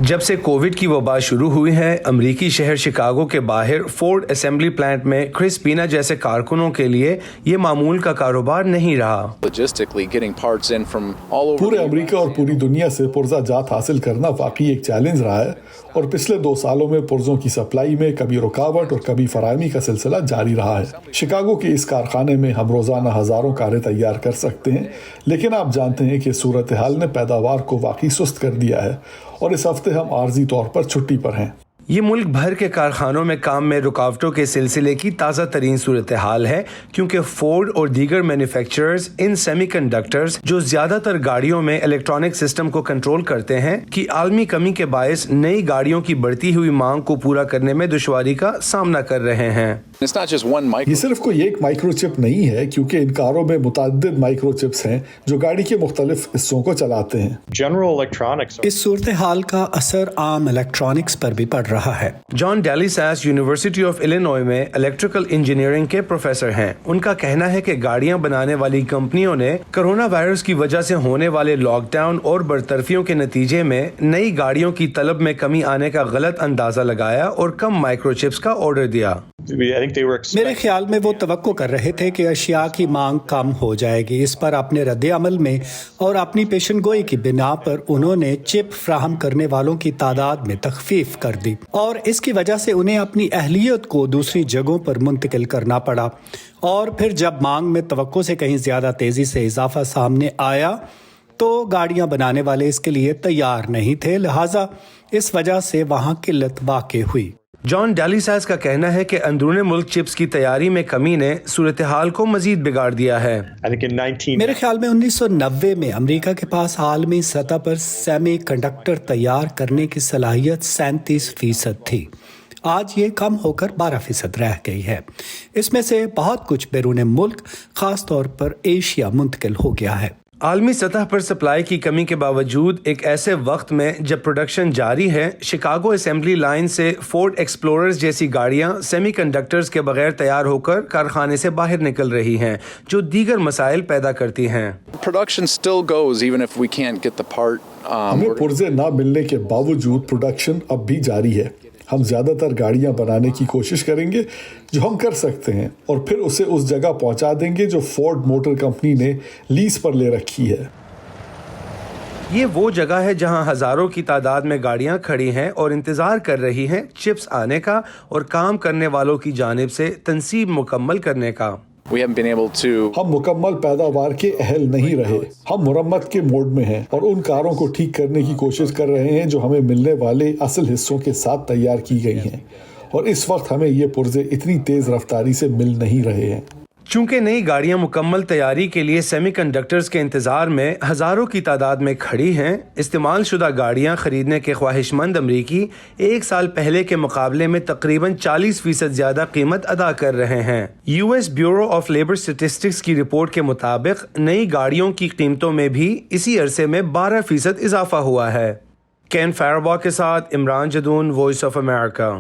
جب سے کووڈ کی وبا شروع ہوئی ہے، امریکی شہر شکاگو کے باہر فورڈ اسمبلی پلانٹ میں کرس پینا جیسے کارکنوں کے لیے یہ معمول کا کاروبار نہیں رہا۔ پورے امریکہ اور پوری دنیا سے پرزہ جات حاصل کرنا واقعی ایک چیلنج رہا ہے، اور پچھلے 2 سالوں میں پرزوں کی سپلائی میں کبھی رکاوٹ اور کبھی فراہمی کا سلسلہ جاری رہا ہے۔ شکاگو کے اس کارخانے میں ہم روزانہ ہزاروں کاریں تیار کر سکتے ہیں، لیکن آپ جانتے ہیں کہ صورتحال نے پیداوار کو واقعی سست کر دیا ہے، اور اس ہفتے ہم عارضی طور پر چھٹی پر ہیں۔ یہ ملک بھر کے کارخانوں میں کام میں رکاوٹوں کے سلسلے کی تازہ ترین صورتحال ہے، کیونکہ فورڈ اور دیگر مینوفیکچررز ان سیمی کنڈکٹرز جو زیادہ تر گاڑیوں میں الیکٹرانک سسٹم کو کنٹرول کرتے ہیں کی عالمی کمی کے باعث نئی گاڑیوں کی بڑھتی ہوئی مانگ کو پورا کرنے میں دشواری کا سامنا کر رہے ہیں۔ یہ صرف کوئی ایک مائکرو چپ نہیں ہے، کیونکہ ان کاروں میں متعدد مائکرو چپس ہیں جو گاڑی کے مختلف حصوں کو چلاتے ہیں۔ اس صورتحال کا اثر عام الیکٹرانکس پر بھی پڑ رہا ہے۔ جان ڈیلی ساس یونیورسٹی آف الینوائے میں الیکٹریکل انجینئرنگ کے پروفیسر ہیں۔ ان کا کہنا ہے کہ گاڑیاں بنانے والی کمپنیوں نے کرونا وائرس کی وجہ سے ہونے والے لاک ڈاؤن اور برطرفیوں کے نتیجے میں نئی گاڑیوں کی طلب میں کمی آنے کا غلط اندازہ لگایا اور کم مائکرو چپس کا آرڈر دیا۔ میرے خیال میں وہ توقع کر رہے تھے کہ اشیاء کی مانگ کم ہو جائے گی۔ اس پر اپنے رد عمل میں اور اپنی پیشن گوئی کی بنا پر انہوں نے چپ فراہم کرنے والوں کی تعداد میں تخفیف کر دی، اور اس کی وجہ سے انہیں اپنی اہلیت کو دوسری جگہوں پر منتقل کرنا پڑا، اور پھر جب مانگ میں توقع سے کہیں زیادہ تیزی سے اضافہ سامنے آیا تو گاڑیاں بنانے والے اس کے لیے تیار نہیں تھے، لہٰذا اس وجہ سے وہاں قلت واقع ہوئی۔ جان ڈیلی ساس کا کہنا ہے کہ اندرون ملک چپس کی تیاری میں کمی نے صورتحال کو مزید بگاڑ دیا ہے۔ میرے خیال میں 1990 میں امریکہ کے پاس عالمی سطح پر سیمی کنڈکٹر تیار کرنے کی صلاحیت 37% تھی۔ آج یہ کم ہو کر 12% رہ گئی ہے۔ اس میں سے بہت کچھ بیرون ملک، خاص طور پر ایشیا منتقل ہو گیا ہے۔ عالمی سطح پر سپلائی کی کمی کے باوجود ایک ایسے وقت میں جب پروڈکشن جاری ہے، شکاگو اسمبلی لائن سے فورڈ ایکسپلوررز جیسی گاڑیاں سیمی کنڈکٹرز کے بغیر تیار ہو کر کارخانے سے باہر نکل رہی ہیں، جو دیگر مسائل پیدا کرتی ہیں۔ ہمیں پرزے نہ ملنے کے باوجود پروڈکشن اب بھی جاری ہے۔ ہم زیادہ تر گاڑیاں بنانے کی کوشش کریں گے جو ہم کر سکتے ہیں، اور پھر اسے اس جگہ پہنچا دیں گے جو فورڈ موٹر کمپنی نے لیز پر لے رکھی ہے۔ یہ وہ جگہ ہے جہاں ہزاروں کی تعداد میں گاڑیاں کھڑی ہیں اور انتظار کر رہی ہیں چپس آنے کا اور کام کرنے والوں کی جانب سے تنصیب مکمل کرنے کا۔ ہم مکمل پیداوار کے اہل نہیں رہے۔ ہم مرمت کے موڈ میں ہیں اور ان کاروں کو ٹھیک کرنے کی کوشش کر رہے ہیں جو ہمیں ملنے والے اصل حصوں کے ساتھ تیار کی گئی ہیں، اور اس وقت ہمیں یہ پرزے اتنی تیز رفتاری سے مل نہیں رہے ہیں۔ چونکہ نئی گاڑیاں مکمل تیاری کے لیے سیمی کنڈکٹرز کے انتظار میں ہزاروں کی تعداد میں کھڑی ہیں، استعمال شدہ گاڑیاں خریدنے کے خواہش مند امریکی 1 سال پہلے کے مقابلے میں تقریباً 40% زیادہ قیمت ادا کر رہے ہیں۔ US bureau of labour statistics کی رپورٹ کے مطابق نئی گاڑیوں کی قیمتوں میں بھی اسی عرصے میں 12% اضافہ ہوا ہے۔ کین فیربا کے ساتھ Imran Jadoon, voice of America.